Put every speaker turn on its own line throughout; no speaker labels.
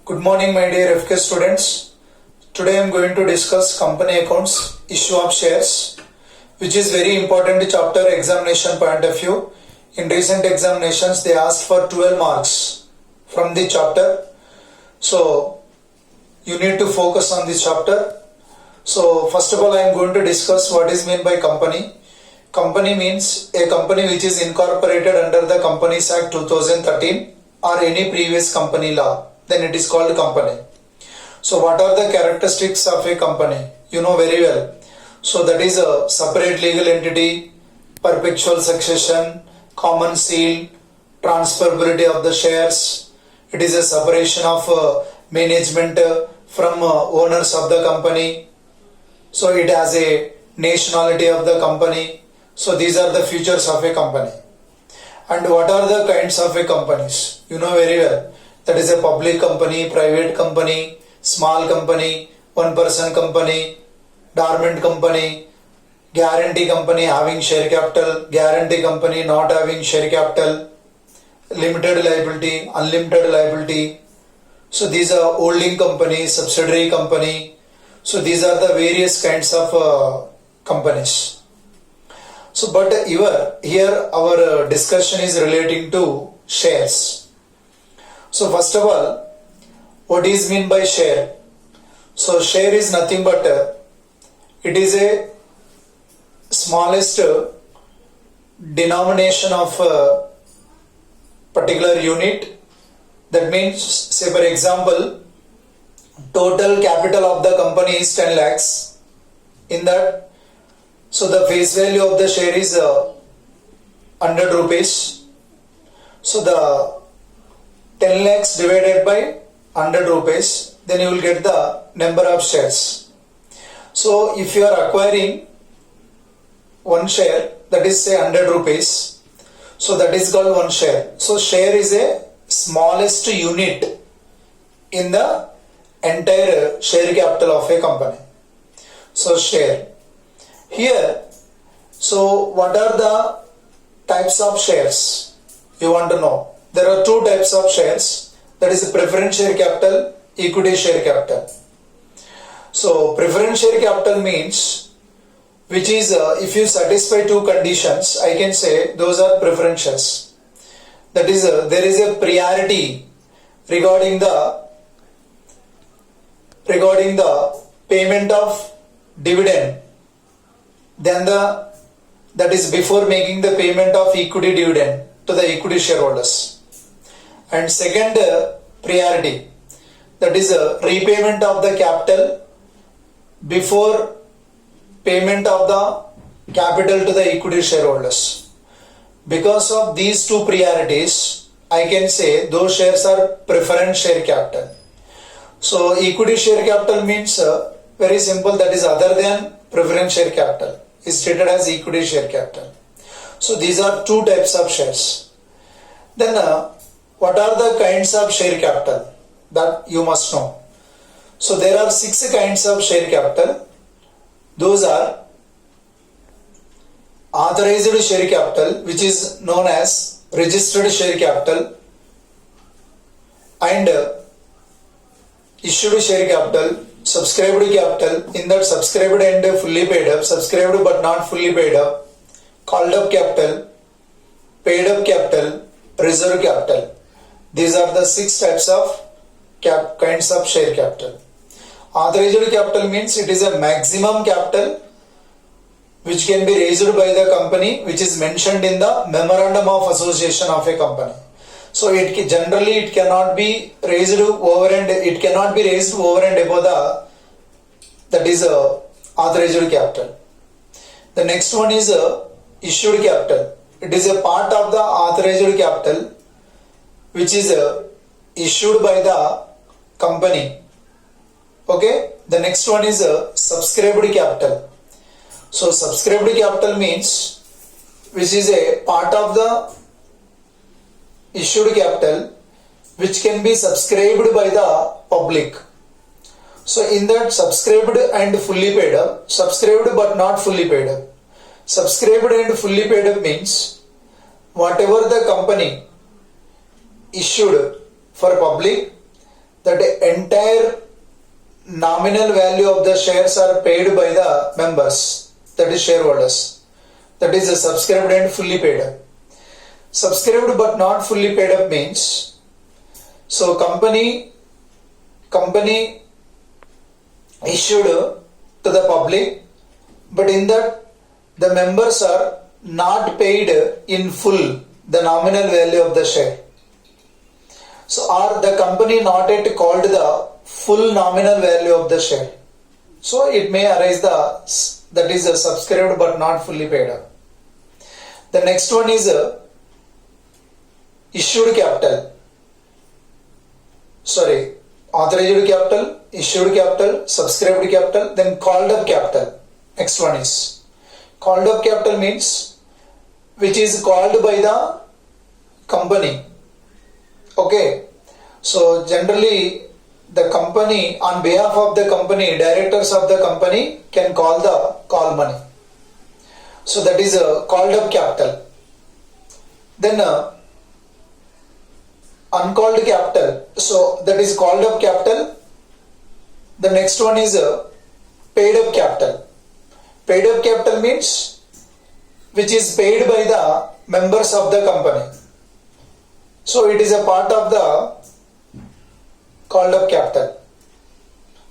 Good morning, my dear FK students. Today I am going to discuss company accounts, issue of shares, which is very important chapter examination point of view. In recent examinations, they asked for 12 marks from the chapter. So you need to focus on this chapter. So first of all, I am going to discuss what is meant by company. Company means a company which is incorporated under the Companies Act 2013 or any previous company law. Then it is called company. So what are the characteristics of a company? You know very well. So that is a separate legal entity, perpetual succession, common seal, transferability of the shares. It is a separation of management from owners of the company. So it has a nationality of the company. So these are the features of a company. And what are the kinds of a companies? You know very well. That is a public company, private company, small company, one person company, dormant company, guarantee company having share capital, guarantee company not having share capital, limited liability, unlimited liability. So these are holding company, subsidiary company. So these are the various kinds of companies. So but here our discussion is relating to shares. So first of all, what is meant by share? So share is nothing but it is a smallest denomination of a particular unit. That means, say for example, total capital of the company is 10 lakhs. In that, so the face value of the share is 100 rupees. So the 10 lakhs divided by 100 rupees, then you will get the number of shares. So if you are acquiring one share, that is say 100 rupees, so that is called one share. So share is a smallest unit in the entire share capital of a company. So share. Here, so what are the types of shares? You want to know. There are two types of shares, that is preference share capital, equity share capital. So preference share capital means, which is if you satisfy two conditions, I can say those are preference shares. That is there is a priority regarding the payment of dividend than that is before making the payment of equity dividend to the equity shareholders. And second priority, that is repayment of the capital before payment of the capital to the equity shareholders. Because of these two priorities, I can say those shares are preference share capital. So equity share capital means very simple, that is other than preference share capital, is treated as equity share capital. So these are two types of shares. Then what are the kinds of share capital? That you must know. So there are 6 kinds of share capital. Those are authorized share capital, which is known as registered share capital, and issued share capital, subscribed capital, in that subscribed and fully paid up, subscribed but not fully paid up, called up capital, paid up capital, reserve capital. These are the 6 types of kinds of share capital. Authorized capital means it is a maximum capital which can be raised by the company, which is mentioned in the memorandum of association of a company. So it cannot be raised over and above that is authorized capital. The next one is issued capital. It is a part of the authorized capital which is issued by the company. Okay. The next one is subscribed capital. So subscribed capital means which is a part of the issued capital which can be subscribed by the public. So in that subscribed and fully paid up, subscribed but not fully paid up. Subscribed and fully paid up means whatever the company issued for public, that the entire nominal value of the shares are paid by the members, that is shareholders. That is subscribed and fully paid up. Subscribed but not fully paid up means, so company issued to the public, but in that the members are not paid in full the nominal value of the share. So or the company not yet called the full nominal value of the share. So it may arise that is subscribed but not fully paid up. The next one is issued capital. Authorized capital, issued capital, subscribed capital, then called up capital. Next one is called up capital means which is called by the company. Okay, so generally the company, on behalf of the company, directors of the company can call money. So that is called up capital. Then uncalled capital. So that is called up capital. The next one is paid up capital. Paid up capital means which is paid by the members of the company. So it is a part of the called up capital.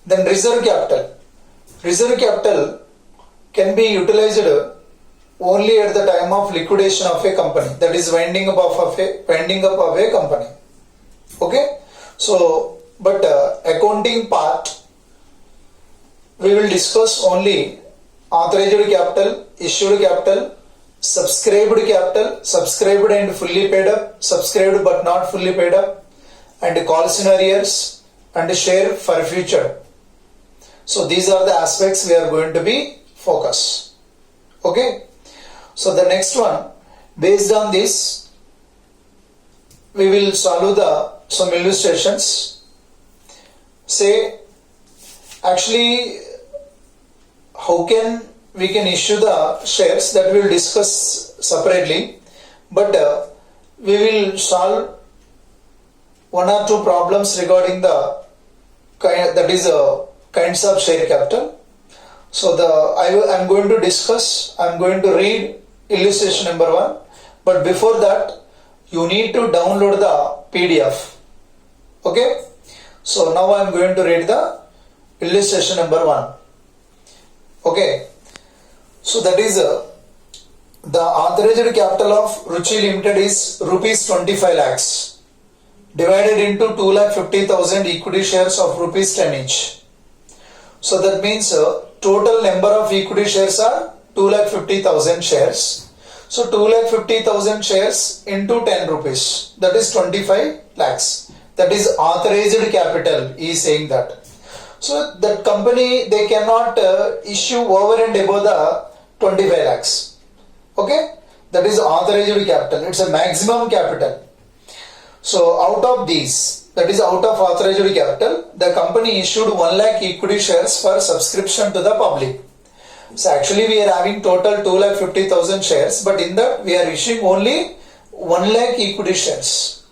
Then reserve capital. Reserve capital can be utilized only at the time of liquidation of a company, that is winding up of a company. Okay, so but accounting part we will discuss only authorized capital, issued capital, subscribed capital, subscribed and fully paid up, subscribed but not fully paid up, and calls in arrears, and share for future. So these are the aspects we are going to be focus. Okay, so the next one, based on this we will solve some illustrations. Say actually how we can issue the shares, that we will discuss separately, but we will solve one or two problems regarding the kinds of share capital. So I am going to read illustration number 1, but before that you need to download the PDF. Okay, so now I am going to read the illustration number 1. Okay, so that is the authorized capital of Ruchi Limited is rupees 25 lakhs divided into 2,50,000 equity shares of rupees 10 each. So that means total number of equity shares are 2,50,000 shares. So 2,50,000 shares into 10 rupees, that is 25 lakhs. That is authorized capital, he is saying that. So that company, they cannot issue over and above the 25 lakhs. Okay, that is authorized capital. It's a maximum capital. So out of these, that is out of authorized capital, the company issued 1 lakh equity shares for subscription to the public. So actually we are having total 2,50,000 shares, but in that we are issuing only 1 lakh equity shares.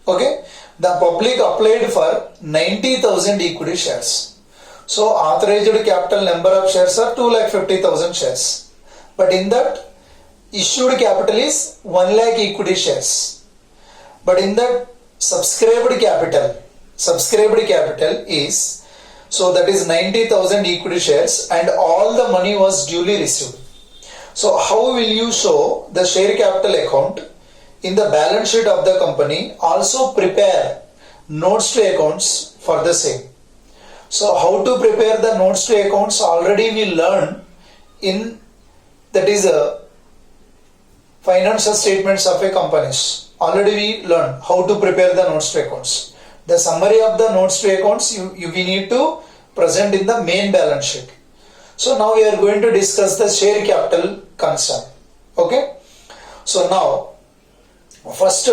Okay, the public applied for 90,000 equity shares. So authorized capital number of shares are 2,50,000 shares, but in that issued capital is 1 lakh equity shares. But in that subscribed capital is, so that is 90,000 equity shares, and all the money was duly received. So how will you show the share capital account in the balance sheet of the company? Also prepare notes to accounts for the same. So how to prepare the notes to accounts already we learned in, that is financial statements of a companies. Already we learned how to prepare the notes to accounts. The summary of the notes to accounts we need to present in the main balance sheet. So now we are going to discuss the share capital concern. Okay, so now first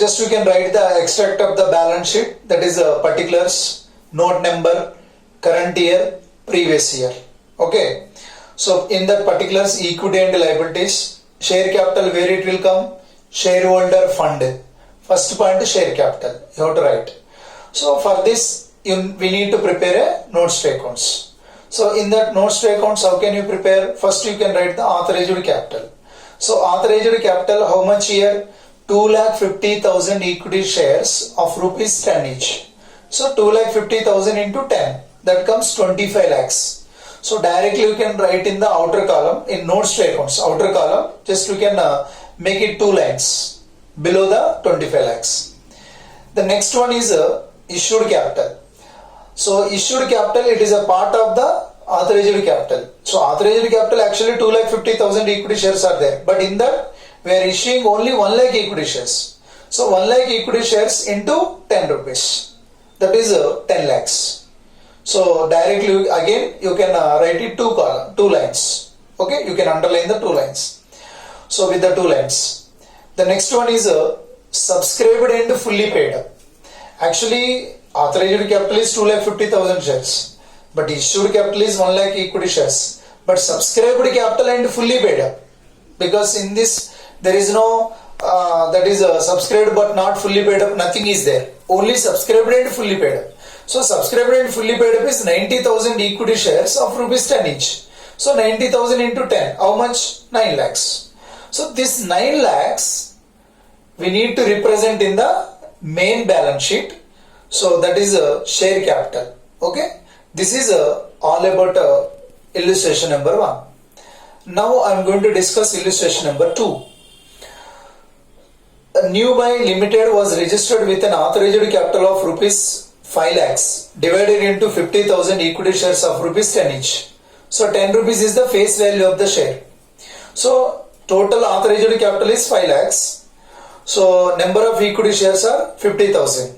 just you can write the extract of the balance sheet, that is particulars, note number, current year, previous year. Okay, so in that particulars, equity and liabilities, share capital, where it will come, shareholder fund. First point, share capital you have to write. So for this, we need to prepare a notes to accounts. So in that notes to accounts, how can you prepare? First you can write the authorized capital. So authorized capital, how much here? 2,50,000 equity shares of rupees 10 each. So 2,50,000 into 10, that comes 25 lakhs. So directly you can write in the outer column, in notes to accounts, outer column, just you can make it 2 lines below the 25 lakhs. The next one is issued capital. So issued capital, it is a part of the authorized capital. So authorized capital actually 2,50,000 equity shares are there, but in that we are issuing only 1 lakh equity shares. So 1 lakh equity shares into 10 rupees. That is 10 lakhs. So directly again you can write it 2 lines. Okay, you can underline the 2 lines. So with the 2 lines. The next one is subscribed and fully paid up. Actually authorized capital is 2,50,000 shares, but issued capital is 1 lakh equity shares. But subscribed capital and fully paid up, because in this there is no that is subscribed but not fully paid up, nothing is there. Only subscribed and fully paid up. So subscribed and fully paid up is 90,000 equity shares of rupees 10 each. So 90,000 into 10, how much? 9 lakhs. So this 9 lakhs we need to represent in the main balance sheet. So that is a share capital. Okay, this is all about illustration number 1. Now I am going to discuss illustration number 2. Newbuy Limited was registered with an authorized capital of rupees 5 lakhs divided into 50,000 equity shares of rupees 10 each. So 10 rupees is the face value of the share. So total authorized capital is 5 lakhs. So number of equity shares are 50,000.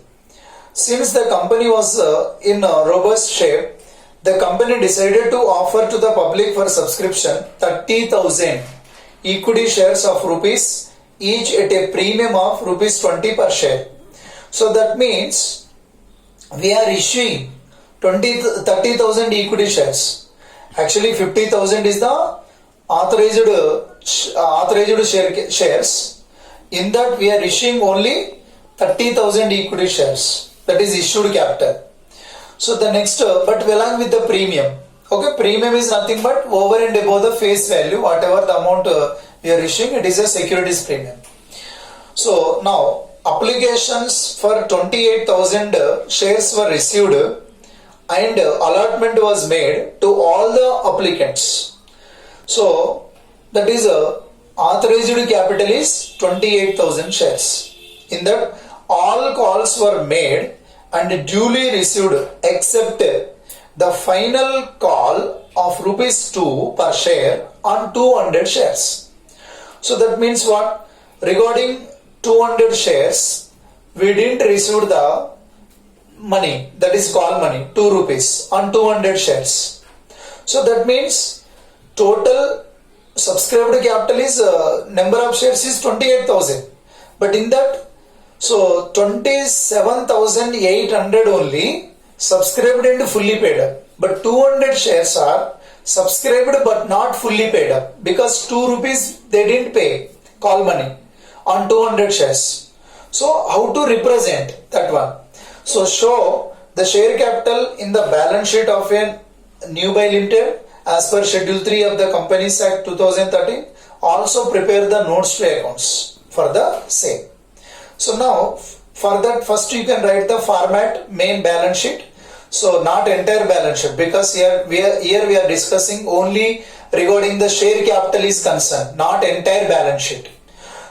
Since the company was in a robust shape, the company decided to offer to the public for subscription 30,000 equity shares of rupees each at a premium of rupees 20 per share. So that means we are issuing 30,000 equity shares. Actually 50,000 is the authorized shares. In that we are issuing only 30,000 equity shares. That is issued capital. So the next, but along with the premium. Okay, premium is nothing but over and above the face value, whatever the amount we are issuing, it is a securities premium. So now applications for 28,000 shares were received and allotment was made to all the applicants. So that is authorized capital is 28,000 shares. In that all calls were made and duly received except the final call of rupees 2 per share on 200 shares. So that means what? Regarding 200 shares, we didn't receive the money, that is call money, 2 rupees on 200 shares. So that means total subscribed capital is number of shares is 28,000. But in that, so 27,800 only subscribed and fully paid up. But 200 shares are subscribed but not fully paid up, because 2 rupees they didn't pay call money on 200 shares. So how to represent that one? So show the share capital in the balance sheet of a Newbuy Limited as per Schedule 3 of the Companies Act 2013. Also prepare the notes to accounts for the same. So now for that, first you can write the format main balance sheet. So not entire balance sheet, because here we are discussing only regarding the share capital is concerned, not entire balance sheet.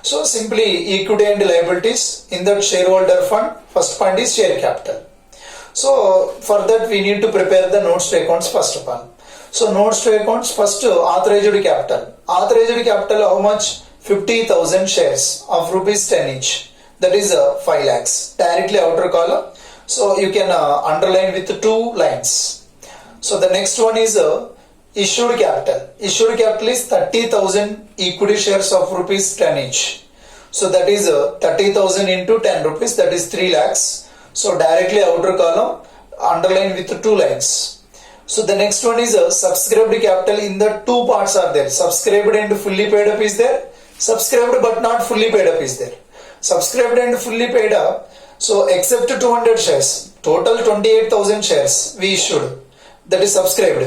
So simply equity and liabilities in that shareholder fund, first point is share capital. So for that we need to prepare the notes to accounts first of all. So notes to accounts, first authorized capital. Authorized capital how much? 50,000 shares of rupees 10 each. That is 5 lakhs. Directly outer column. So you can underline with 2 lines. So the next one is issued capital. Issued capital is 30,000 equity shares of rupees 10 each. So that is 30,000 into 10 rupees, that is 3 lakhs. So directly outer column, underline with 2 lines. So the next one is subscribed capital. In the 2 parts are there. Subscribed and fully paid up is there. Subscribed but not fully paid up is there. Subscribed and fully paid up. So except 200 shares. total 28,000 shares we issued, that is subscribed.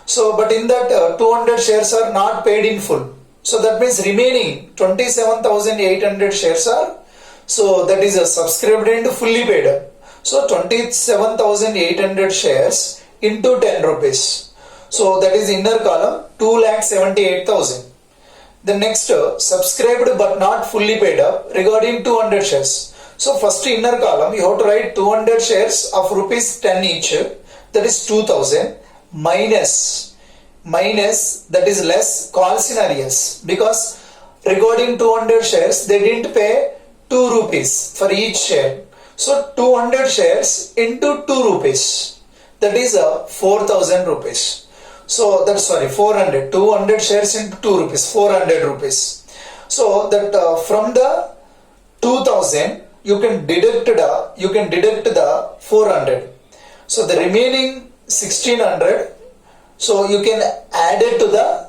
So, but in that 200 shares are not paid in full. So that means remaining 27,800 shares are, so that is subscribed and fully paid. So 27,800 shares into 10 rupees. So that is inner column 2,78,000. The next subscribed but not fully paid up regarding 200 shares. So first inner column you have to write 200 shares of rupees 10 each, that is 2,000 minus that is less call scenarios, because regarding 200 shares they didn't pay 2 rupees for each share. So 200 shares into 2 rupees, that is 4,000 rupees. So that's 400, 200 shares into 2 rupees, 400 rupees. So that from the 2,000 you can deduct the 400. So the remaining 1,600, so you can add it to the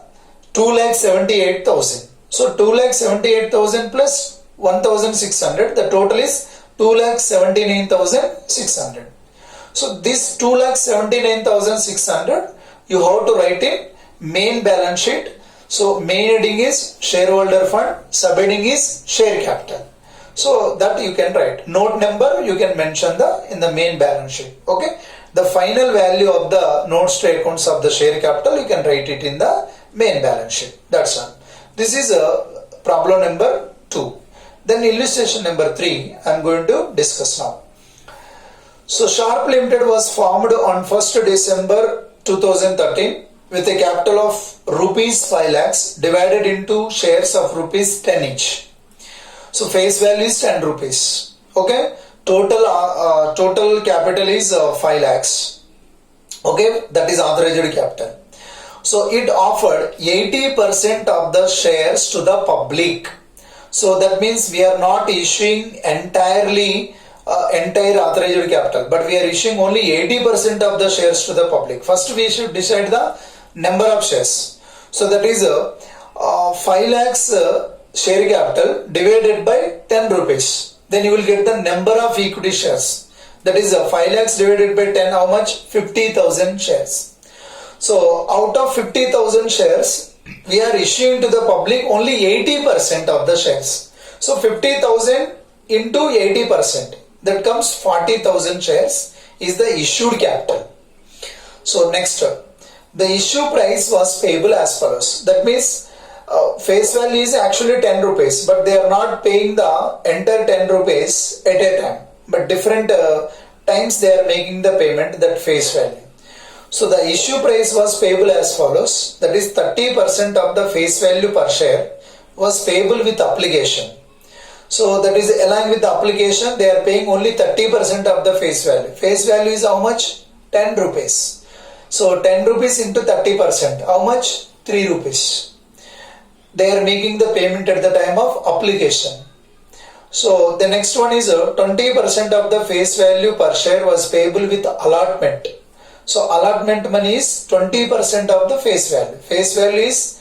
2,78,000. So 2,78,000 plus 1,600, the total is 2,79,600. So this 2,79,600 you have to write in main balance sheet. So main heading is shareholder fund, subheading is share capital. So that you can write. Note number you can mention in the main balance sheet. Okay. The final value of the notes to accounts of the share capital you can write it in the main balance sheet. That's all. This is problem number 2. Then illustration number 3 I am going to discuss now. So Sharp Limited was formed on 1st December 2013 with a capital of rupees 5 lakhs divided into shares of rupees 10 each. So face value is 10 rupees. Okay. Total capital is 5 lakhs. Okay. That is authorized capital. So it offered 80% of the shares to the public. So that means we are not issuing entire authorized capital, but we are issuing only 80% of the shares to the public. First we should decide the number of shares. So that is 5 lakhs share capital divided by 10 rupees. Then you will get the number of equity shares. That is 5 lakhs divided by 10, how much? 50,000 shares. So out of 50,000 shares, we are issuing to the public only 80% of the shares. So 50,000 into 80%, that comes 40,000 shares is the issued capital. So next, the issue price was payable as follows. That means face value is actually 10 rupees, but they are not paying the entire 10 rupees at a time, but different times they are making the payment that face value. So the issue price was payable as follows. That is 30% of the face value per share was payable with application. So that is along with the application they are paying only 30% of the face value. Face value is how much? 10 rupees. So 10 rupees into 30%, how much? 3 rupees. They are making the payment at the time of application. So the next one is 20% of the face value per share was payable with allotment. So allotment money is 20% of the face value. Face value is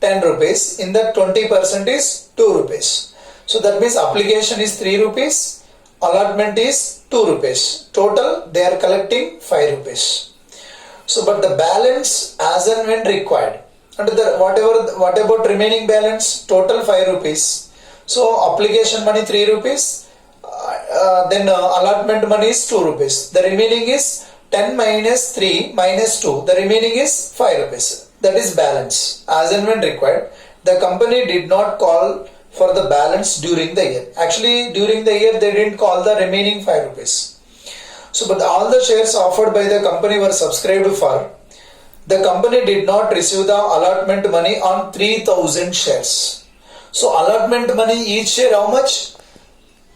10 rupees. In that 20% is 2 rupees. So that means application is 3 rupees. Allotment is 2 rupees. Total they are collecting 5 rupees. So but the balance as and when required. And what about remaining balance? Total 5 rupees. So application money 3 rupees. Then allotment money is 2 rupees. The remaining is 10 minus 3 minus 2. The remaining is 5 rupees. That is balance as and when required. The company did not call for the balance during the year. Actually during the year they didn't call the remaining 5 rupees. So but all the shares offered by the company were subscribed for. The company did not receive the allotment money on 3,000 shares. So allotment money each share how much?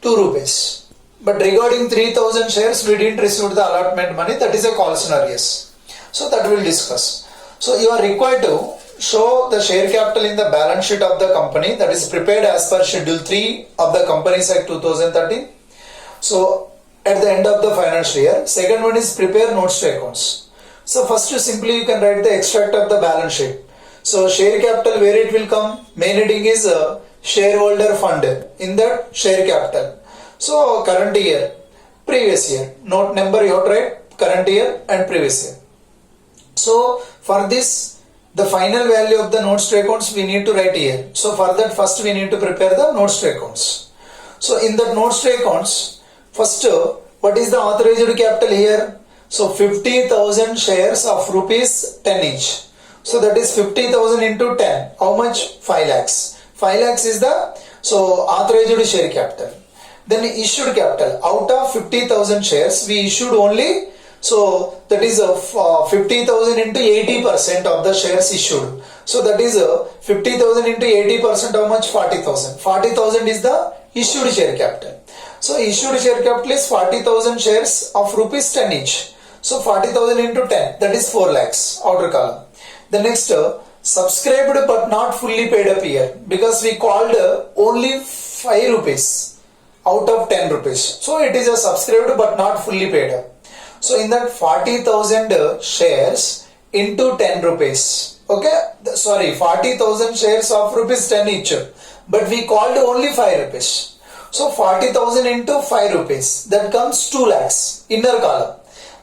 2 rupees. But regarding 3,000 shares we didn't receive the allotment money. That is a call scenarios. So that we will discuss. So you are required to show the share capital in the balance sheet of the company, that is prepared as per schedule 3 of the Companies Act 2013. So at the end of the financial year. Second one is prepare notes to accounts. So first simply you can write the extract of the balance sheet. So share capital, where it will come? Main heading is shareholder fund in that share capital. So current year previous year. Note number you have to write current year and previous year. So for this, the final value of the notes to accounts we need to write here. So for that, first we need to prepare the notes to accounts. So in that notes to accounts, first what is the authorized capital here? So 50,000 shares of rupees 10 each. So that is 50,000 into 10. How much? 5 lakhs. 5 lakhs is the authorized share capital. Then issued capital. Out of 50,000 shares, we issued only, so that is 50,000 into 80% of the shares issued. So that is 50,000 into 80%, how much? 40,000. 40,000 is the issued share capital. So issued share capital is 40,000 shares of rupees 10 each. So 40,000 into 10, that is 4 lakhs, outer column. The next, subscribed but not fully paid up here, because we called only 5 rupees out of 10 rupees. So it is a subscribed but not fully paid up. So in that 40,000 shares into 10 rupees. Okay, sorry, 40,000 shares of rupees 10 each, but we called only 5 rupees. So 40,000 into 5 rupees, that comes 2 lakhs, inner column.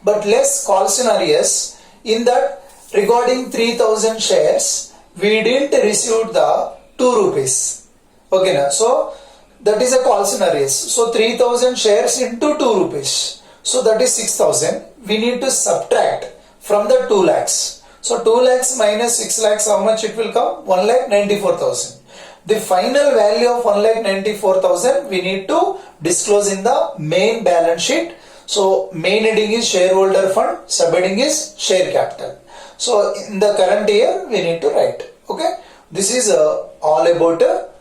But less call scenarios, in that regarding 3,000 shares, we didn't receive the 2 rupees. Okay, now, so that is a call scenarios. So 3,000 shares into 2 rupees. So that is 6,000. We need to subtract from the 2 lakhs. So 2 lakhs minus 6 lakhs, how much it will come? 1,94,000. The final value of 1,94,000 we need to disclose in the main balance sheet. So main heading is shareholder fund, subheading is share capital. So in the current year we need to write. Okay, this is all about that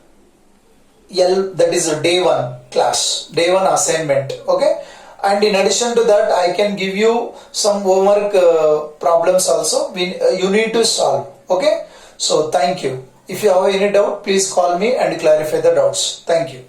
is a day 1 class, day 1 assignment. Okay, and in addition to that, I can give you some homework problems also. You need to solve. Okay, so thank you. If you have any doubt, please call me and clarify the doubts. Thank you.